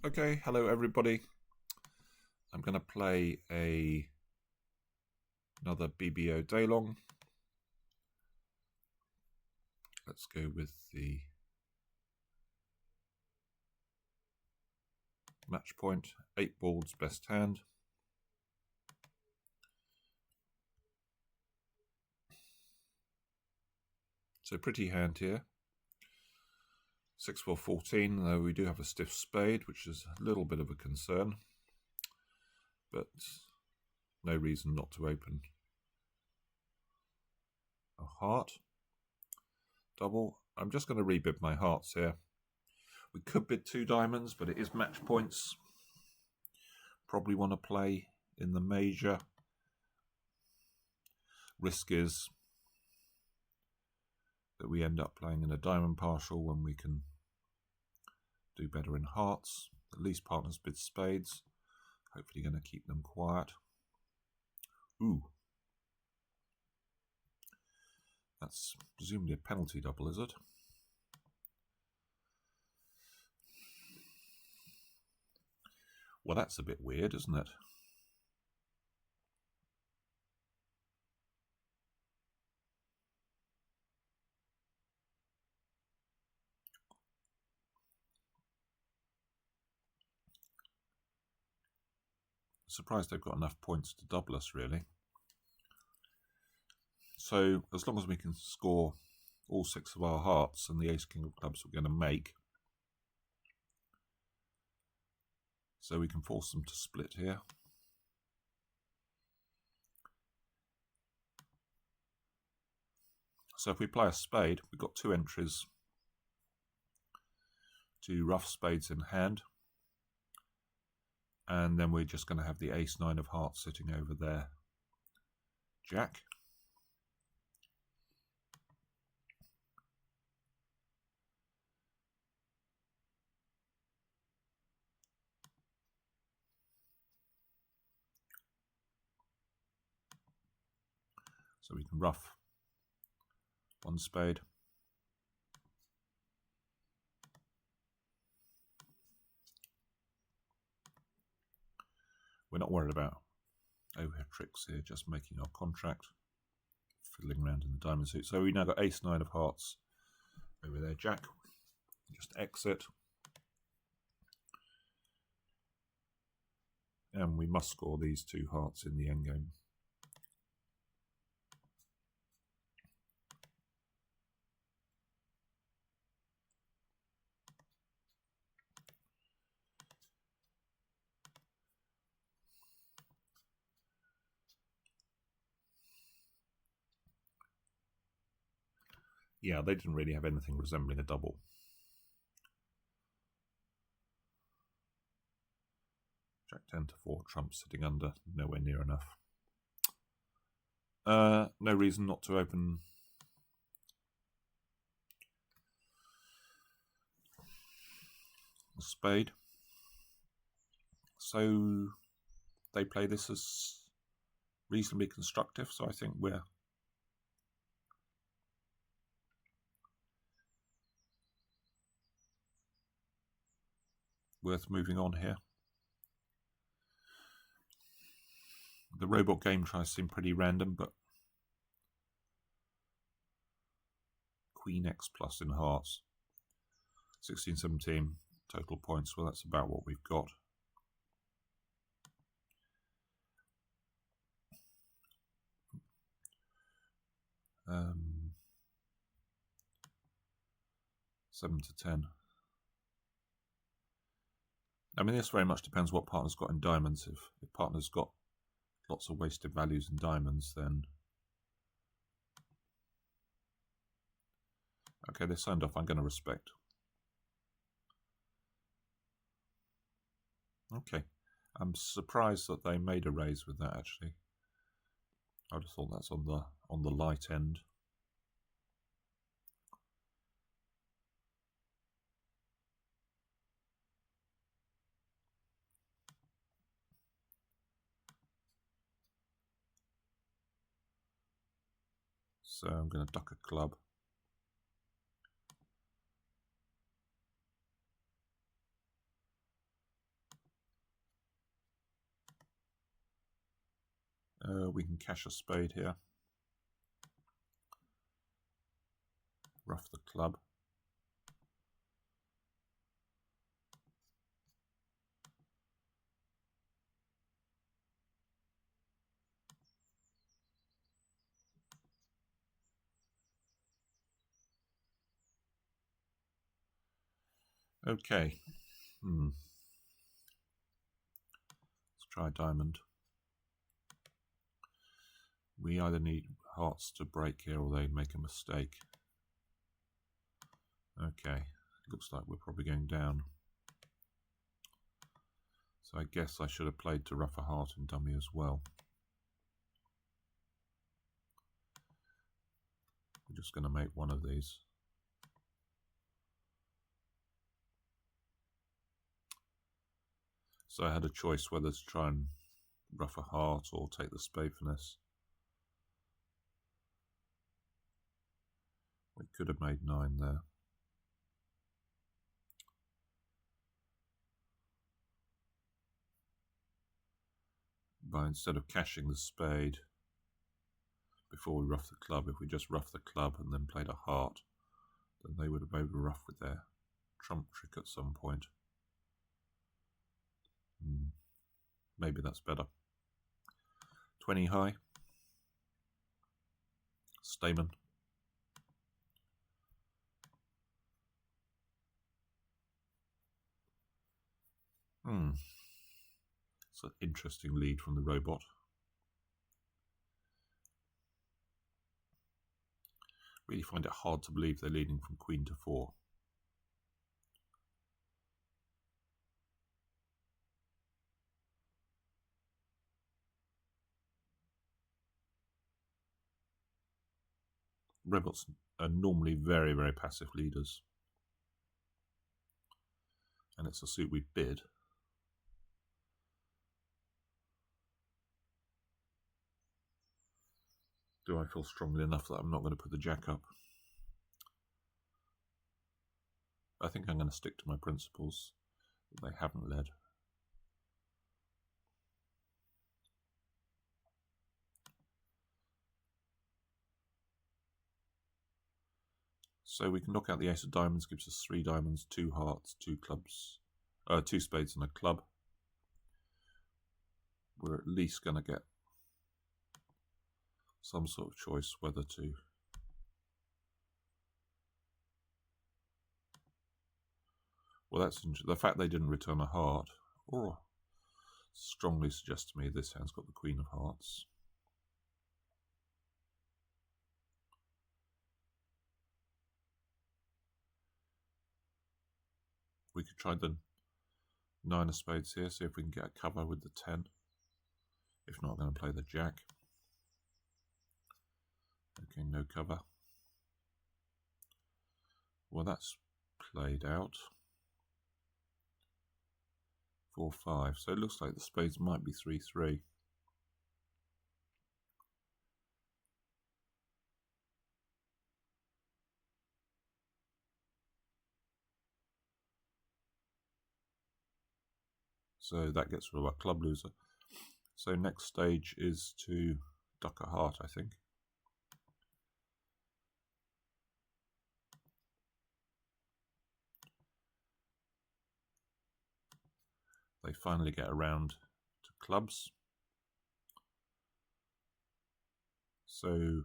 Okay, hello everybody. I'm going to play another BBO daylong. Let's go with the match point, 8 boards, best hand. So pretty hand here. 6-4-14, though we do have a stiff spade, which is a little bit of a concern, but no reason not to open a heart. Double. I'm just going to rebid my hearts here. We could bid 2 diamonds, but it is match points. Probably want to play in the major. Risk is that we end up playing in a diamond partial when we can do better in hearts. At least partners bid spades. Hopefully going to keep them quiet. Ooh. That's presumably a penalty double, is it? Well, that's a bit weird, isn't it? Surprised they've got enough points to double us, really. So as long as we can score all 6 of our hearts and the ace king of clubs we're going to make, so we can force them to split here. So if we play a spade, we've got 2 entries to rough spades in hand, and then we're just going to have the ace 9 of hearts sitting over there. Jack. So we can rough 1 spade. We're not worried about overhead tricks here, just making our contract, fiddling around in the diamond suit. So we now got ace 9 of hearts over there, Jack. Just exit. And we must score these 2 hearts in the endgame. Yeah, they didn't really have anything resembling a double. Jack 10 to 4, trump sitting under, nowhere near enough. No reason not to open a spade. So they play this as reasonably constructive, so I think we're worth moving on here. The robot game tries to seem pretty random, but Queen X plus in hearts. 16, 17 total points. Well, that's about what we've got. Um, 7 to 10. I mean, this very much depends what partner's got in diamonds. If partner's got lots of wasted values in diamonds, then... Okay, they signed off. I'm going to respect. Okay. I'm surprised that they made a raise with that, actually. I would have thought that's on the light end. So I'm going to duck a club. We can cash a spade here. Ruff the club. Okay. Let's try diamond. We either need hearts to break here or they make a mistake. Okay, looks like we're probably going down. So I guess I should have played to ruff a heart and dummy as well. We're just going to make one of these. So I had a choice whether to try and ruff a heart or take the spade finesse. We could have made 9 there. But instead of cashing the spade before we ruff the club, if we just ruff the club and then played a heart, then they would have made a ruff with their trump trick at some point. Maybe that's better. 20 high. Stamen. It's an interesting lead from the robot. Really find it hard to believe they're leading from queen to 4. Robots are normally very, very passive leaders. And it's a suit we bid. Do I feel strongly enough that I'm not going to put the jack up? I think I'm going to stick to my principles that they haven't led. So we can knock out the ace of diamonds, gives us 3 diamonds, 2 hearts, 2 clubs, 2 spades and a club. We're at least going to get some sort of choice whether to well, that's the fact they didn't return a heart, or strongly suggests to me this hand's got the queen of hearts. We could try the 9 of spades here, see if we can get a cover with the 10. If not, I'm going to play the jack. Okay, no cover. Well, that's played out. 4-5. So it looks like the spades might be 3-3. So that gets rid of our club loser. So next stage is to duck a heart, I think. They finally get around to clubs. So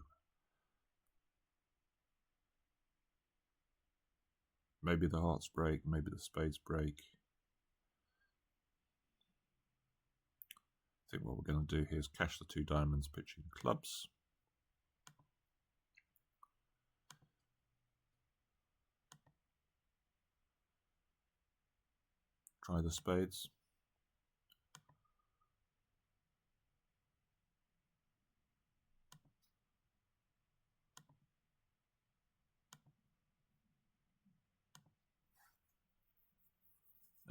maybe the hearts break, maybe the spades break. I think what we're going to do here is cash the 2 diamonds, pitching clubs. Try the spades.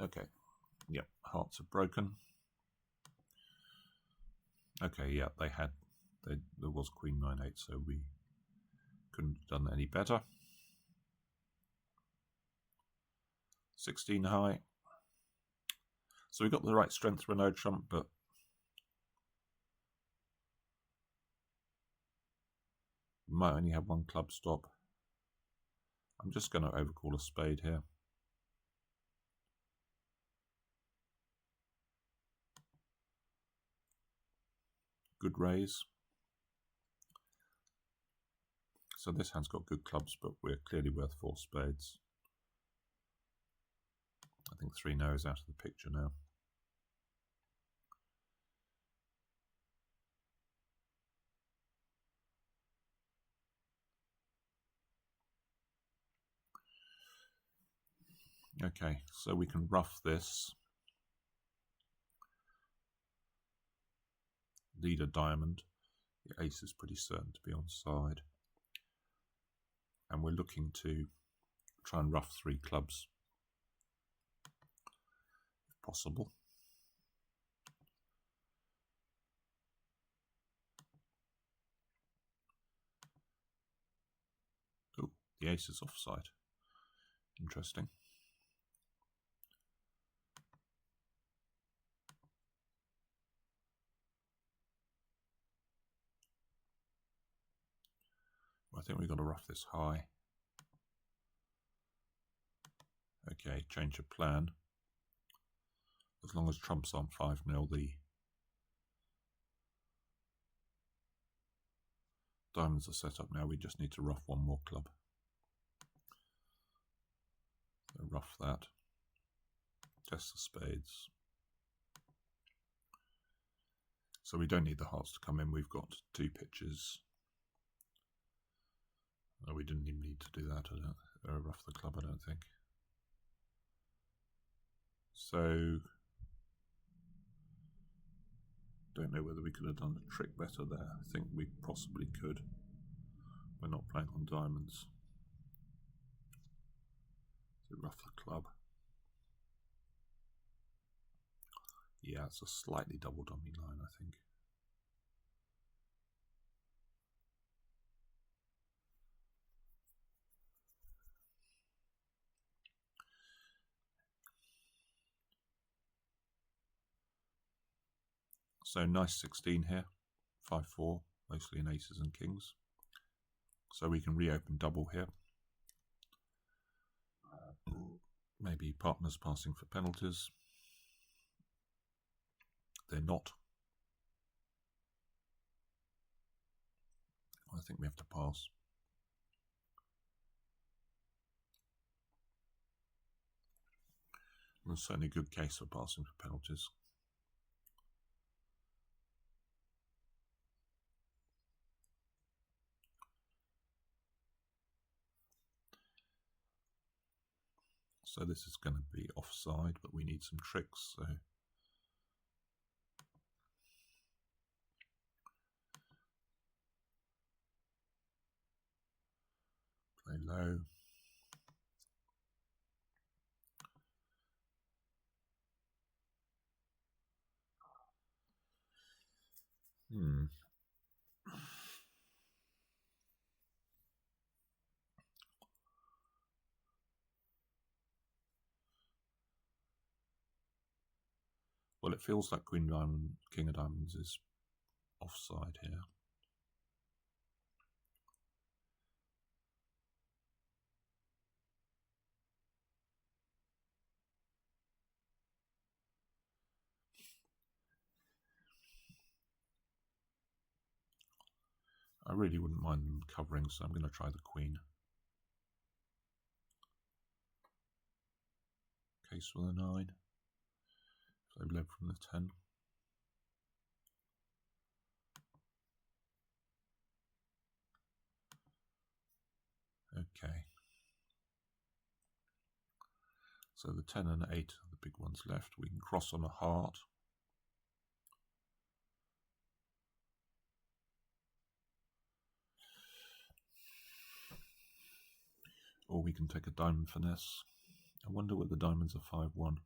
Okay, yep, hearts are broken. Okay, yeah, there was queen 9-8, so we couldn't have done any better. 16 high. So we got the right strength for no trump, but Might only have one club stop. I'm just going to overcall a spade here. Good raise. So this hand's got good clubs, but we're clearly worth 4 spades. I think 3 no is out of the picture now. Okay, so we can rough this. Lead a diamond. The ace is pretty certain to be on side. And we're looking to try and rough 3 clubs, if possible. Oh, the ace is offside. Interesting. I think we've got to rough this high. Okay, change of plan. As long as trumps aren't 5-0, the diamonds are set up now. We just need to rough one more club. So rough that. Test the spades. So we don't need the hearts to come in. We've got 2 pitches. Oh, we didn't even need to do that. Rough the club, I don't think. So don't know whether we could have done a trick better there. I think we possibly could. We're not playing on diamonds. So rough the club. Yeah, it's a slightly double dummy line, I think. So nice 16 here, 5-4, mostly in aces and kings. So we can reopen double here. Maybe partners passing for penalties. They're not. I think we have to pass. There's certainly a good case for passing for penalties. So this is going to be offside, but we need some tricks. So play low. Well, it feels like Queen Diamond, King of Diamonds is offside here. I really wouldn't mind them covering, so I'm going to try the Queen. Case with a 9. So led from the 10. Okay. So the 10 and 8 are the big ones left. We can cross on a heart. Or we can take a diamond finesse. I wonder whether the diamonds are 5-1.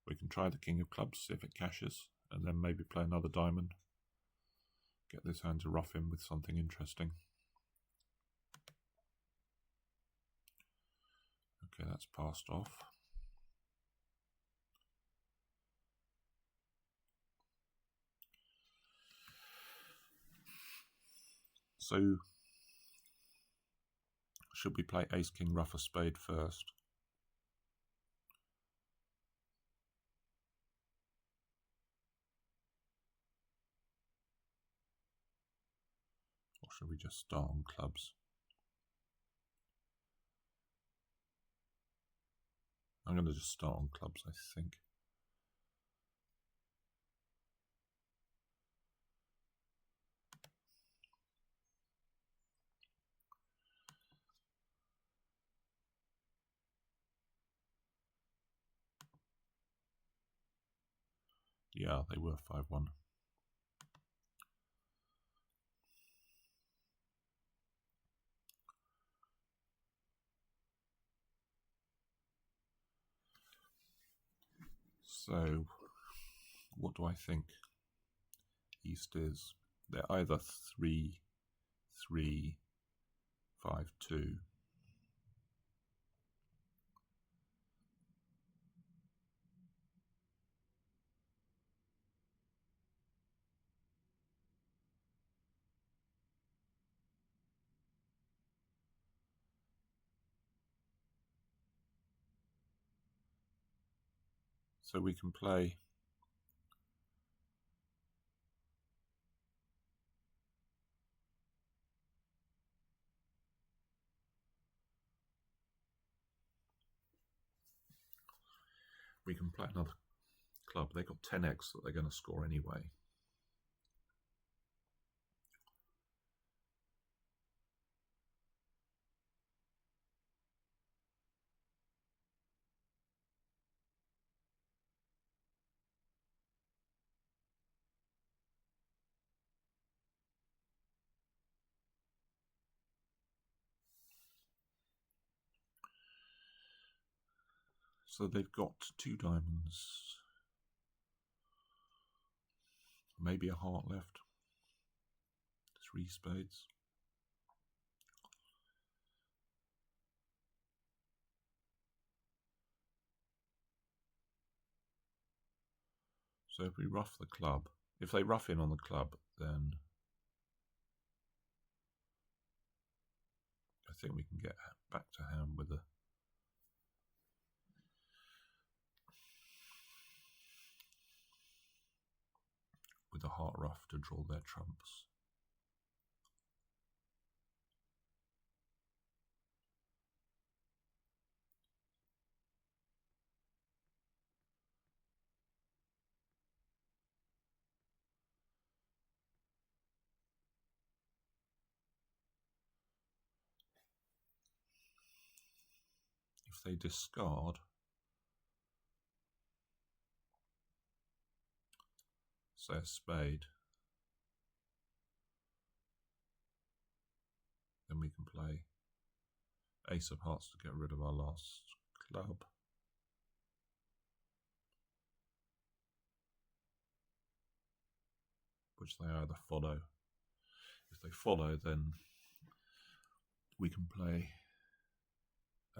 We can try the King of Clubs, see if it cashes, and then maybe play another diamond. Get this hand to rough in with something interesting. Okay, that's passed off. So, should we play ace, king, ruff, or spade first? Or should we just start on clubs? I'm going to just start on clubs, I think. Yeah, they were 5-1. So, what do I think East is? They're either 3-3, 5-2. So we can play another club. They've got 10x that they're going to score anyway. So they've got 2 diamonds, maybe a heart left, 3 spades. So if we ruff the club, if they ruff in on the club, then I think we can get back to hand with a heart ruff to draw their trumps. If they discard, say a spade, then we can play ace of hearts to get rid of our last club. Which they either follow. If they follow, then we can play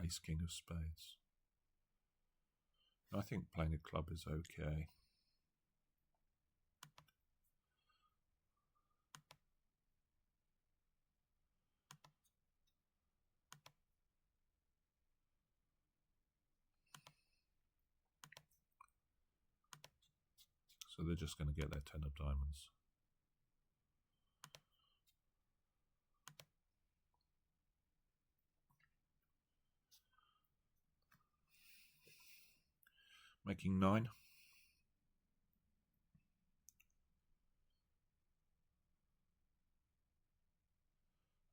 ace, king of spades. I think playing a club is okay. So they're just going to get their 10 of diamonds. Making 9.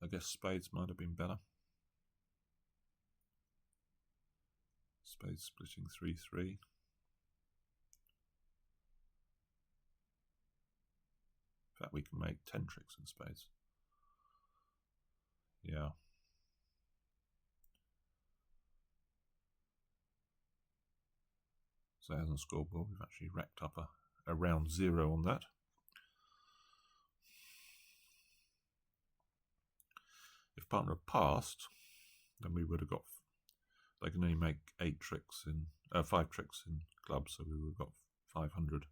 I guess spades might have been better. Spades splitting 3-3. In fact, we can make 10 tricks in spades. Yeah. So it hasn't scored well. We've actually racked up a round 0 on that. If partner had passed, then we would have got, So I can only make 5 tricks in clubs, so we've got 500.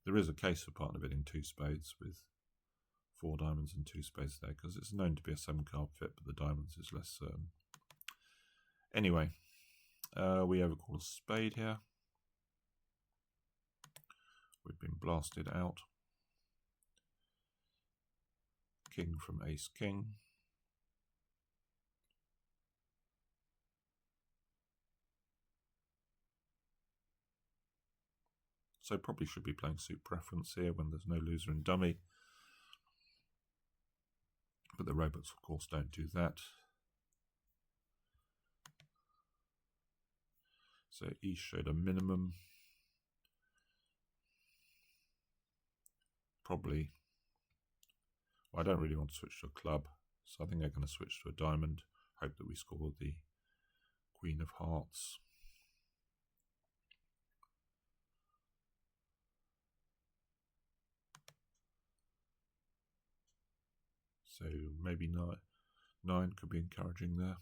There is a case for partner bidding 2 spades with 4 diamonds and 2 spades there, because it's known to be a 7-card fit, but the diamonds is less certain. Anyway, we overcall a spade here. We've been blasted out. King from ace king. So probably should be playing suit preference here when there's no loser in dummy. But the robots, of course, don't do that. So he showed a minimum. Probably. Well, I don't really want to switch to a club, so I think I'm going to switch to a diamond. Hope that we score the Queen of Hearts. So maybe 9 could be encouraging there.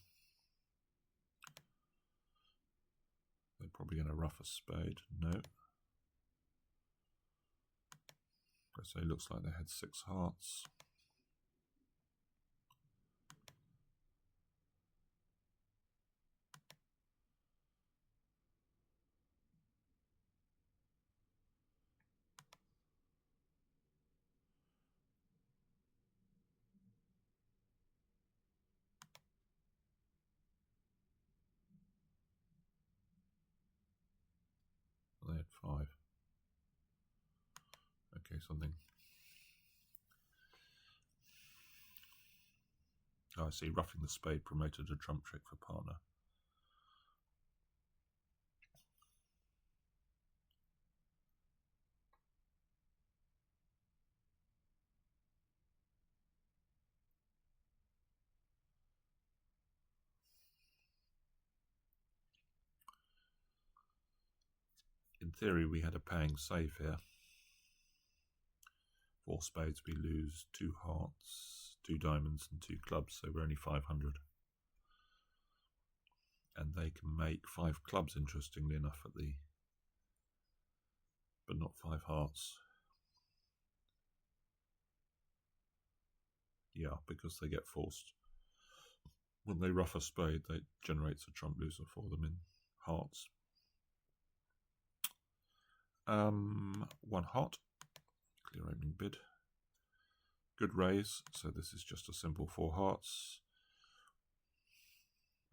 They're probably going to rough a spade. No. So it looks like they had 6 hearts. They had 5. Okay, something. Oh, I see. Roughing the spade promoted a trump trick for partner. In theory, we had a paying save here. 4 spades, we lose 2 hearts, 2 diamonds and 2 clubs, so we're only 500. And they can make 5 clubs, interestingly enough, but not 5 hearts. Yeah, because they get forced. When they rough a spade, that generates a trump loser for them in hearts. 1 hot, clear opening bid. Good raise, so this is just a simple 4 hearts.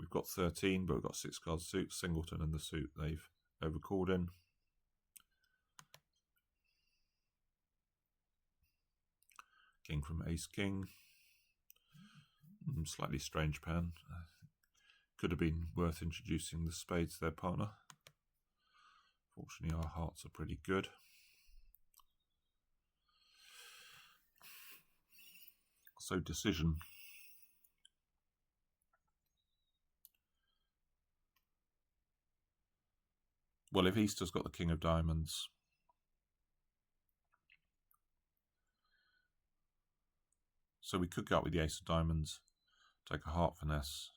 We've got 13, but we've got 6 cards suit, singleton and the suit they've overcalled in. King from ace king. Slightly strange pan. Could have been worth introducing the spades to their partner. Fortunately, our hearts are pretty good. So decision. Well, if Easter's got the king of diamonds, so we could go up with the ace of diamonds, take a heart finesse.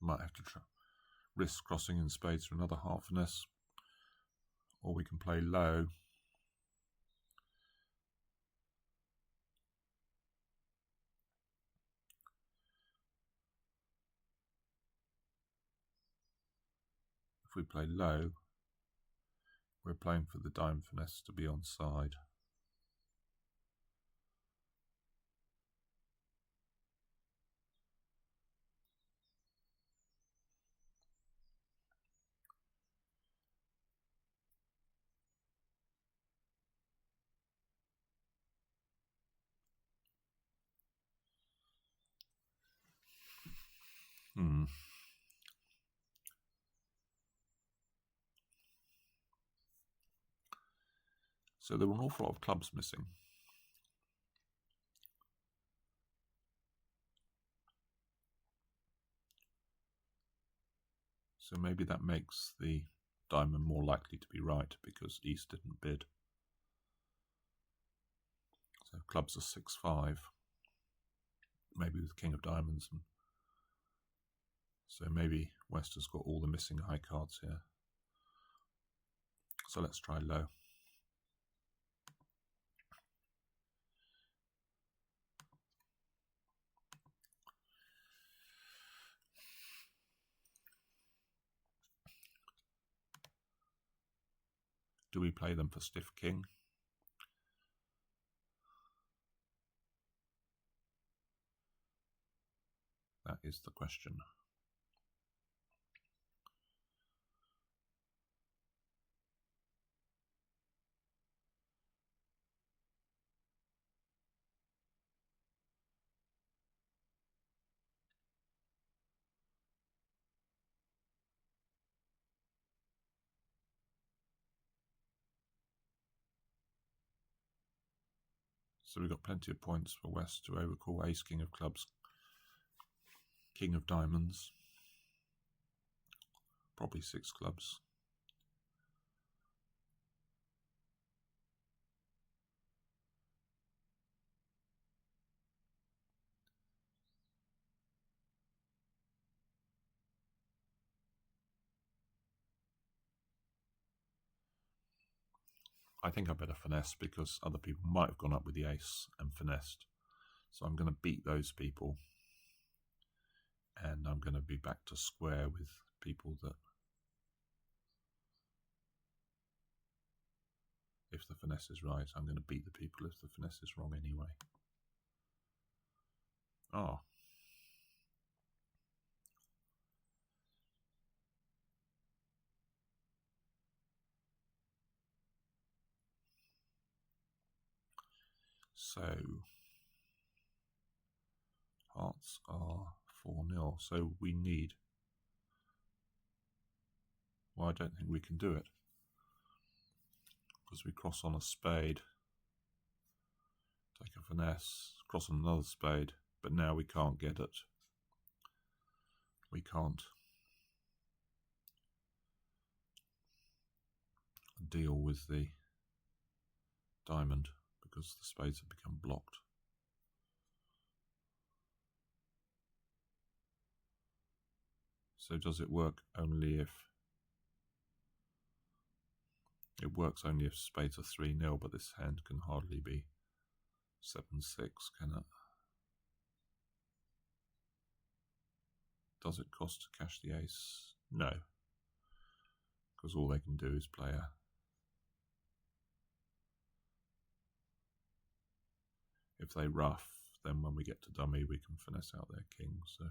Might have to risk crossing in spades for another heart finesse, or we can play low. If we play low, we're playing for the dime finesse to be on side. So there were an awful lot of clubs missing. So maybe that makes the diamond more likely to be right because East didn't bid. So clubs are 6-5, maybe with King of Diamonds. And so maybe West has got all the missing high cards here. So let's try low. Do we play them for stiff king? That is the question. So we've got plenty of points for West to overcall Ace, King of Clubs, King of Diamonds, probably 6 clubs. I think I better finesse because other people might have gone up with the ace and finessed. So I'm going to beat those people. And I'm going to be back to square with people that, if the finesse is right, I'm going to beat the people if the finesse is wrong anyway. Oh. So hearts are 4-0, so we need, well, I don't think we can do it because we cross on a spade, take a finesse, cross on another spade, but now we can't get it. We can't deal with the diamond because the spades have become blocked. So does it work only if, it works only if spades are 3-0, but this hand can hardly be 7-6, can it? Does it cost to cash the ace? No, because all they can do is play a, if they rough, then when we get to dummy we can finesse out their king. So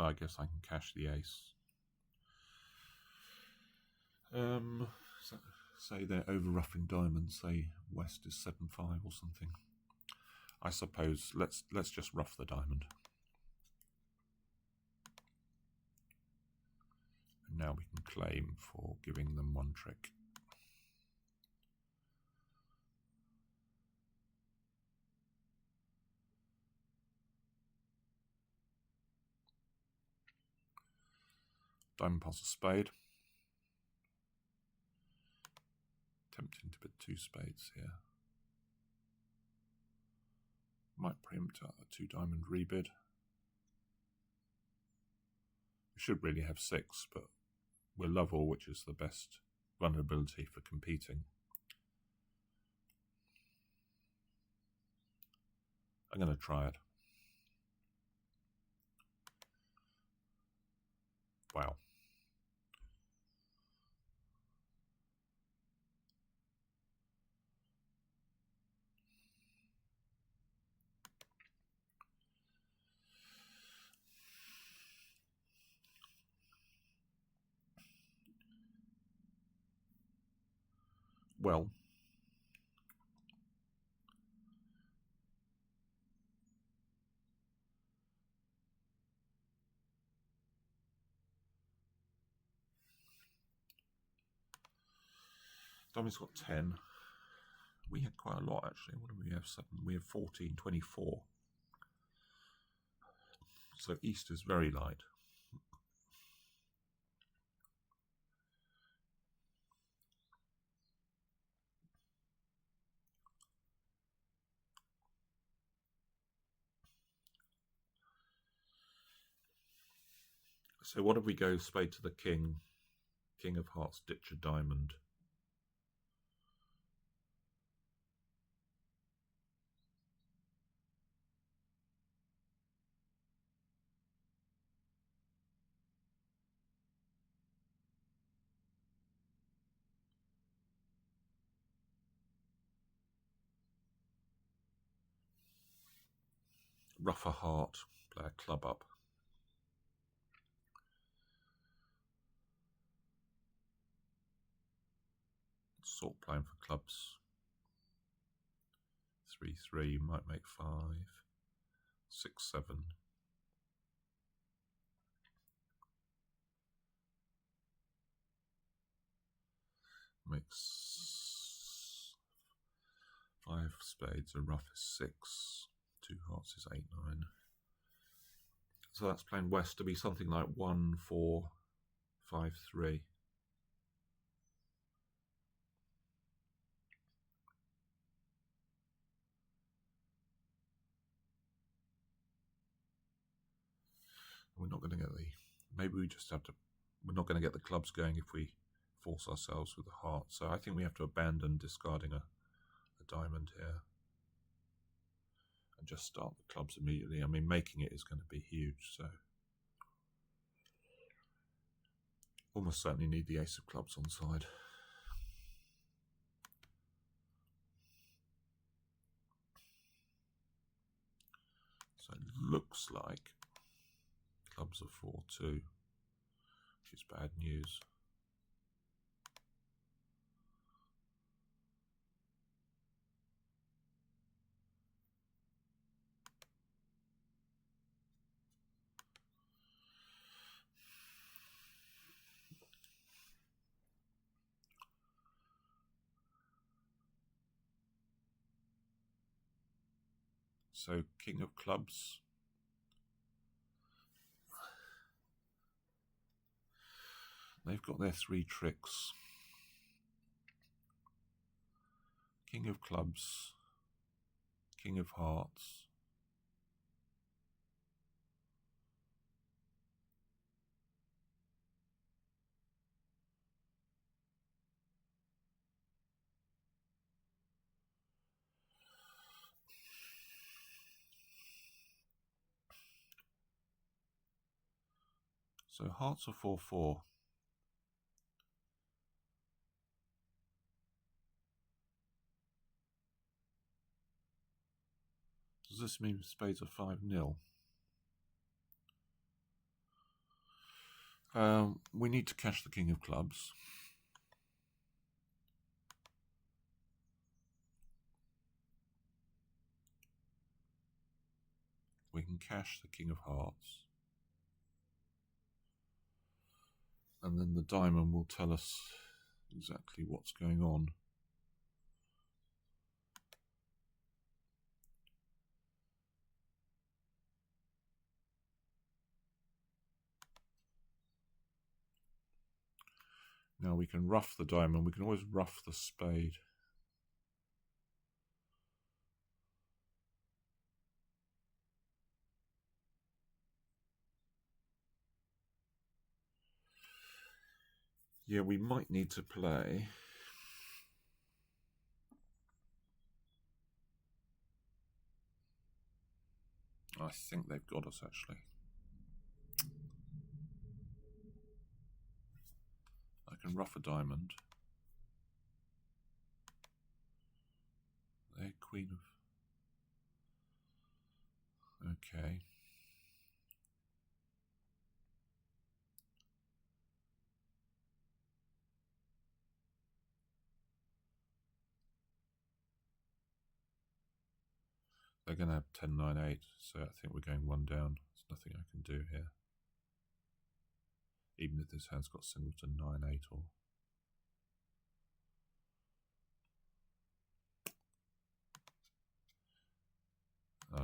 I guess I can cash the ace. Say they're over roughing diamonds, say West is 7-5 or something. I suppose let's just rough the diamond. And now we can claim for giving them one trick. Diamond passes spade. Tempting to put 2 spades here. Might preempt a 2 diamond rebid. We should really have 6, but we're love all, which is the best vulnerability for competing. I'm going to try it. Wow. Well, Tommy's got 10. We had quite a lot actually. What do we have? 7. We have 14, 24. So East is very light. So what if we go spade to the king? King of hearts, ditch a diamond. Ruff a heart, play a club up. Sort playing for clubs. 3-3, might make 5. 6-7. Makes 5 spades, a rough is 6. 2 hearts is 8-9. So that's playing West to be something like 1-4-5-3. We're not going to get the, maybe we just have to, we're not going to get the clubs going if we force ourselves with the heart. So I think we have to abandon discarding a diamond here and just start the clubs immediately. I mean, making it is going to be huge, so almost certainly need the ace of clubs on side. So it looks like clubs are 4-2, which is bad news. So king of clubs. They've got their 3 tricks. King of clubs, king of hearts. So hearts are 4-4. Does this mean spades are 5-0? We need to cash the king of clubs. We can cash the king of hearts. And then the diamond will tell us exactly what's going on. Now we can ruff the diamond. We can always ruff the spade. Yeah, we might need to play. I think they've got us actually. I can ruff a diamond. They're queen of... Okay. They're going to have 10-9-8, so I think we're going 1 down. There's nothing I can do here. Even if this hand's got singleton 9-8 or...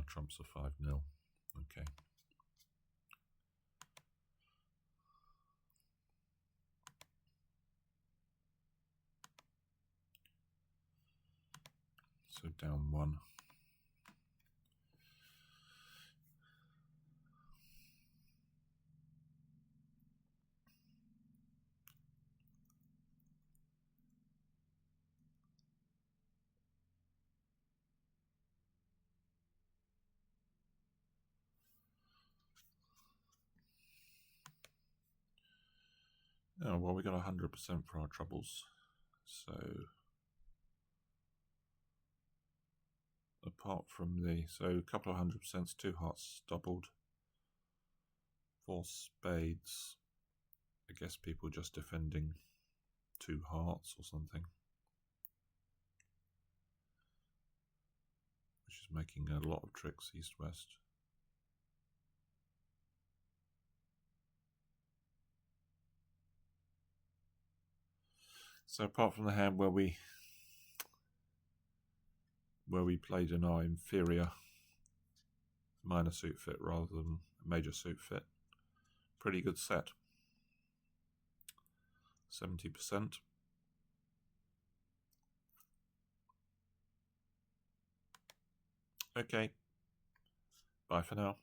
trumps are 5-0. Okay. So down 1. Oh, well, we got 100% for our troubles. So, apart from so a couple of 100%, 2 hearts doubled, 4 spades. I guess people just defending 2 hearts or something, which is making a lot of tricks east-west. So apart from the hand where we played in our inferior minor suit fit rather than major suit fit, pretty good set. 70%. Okay, bye for now.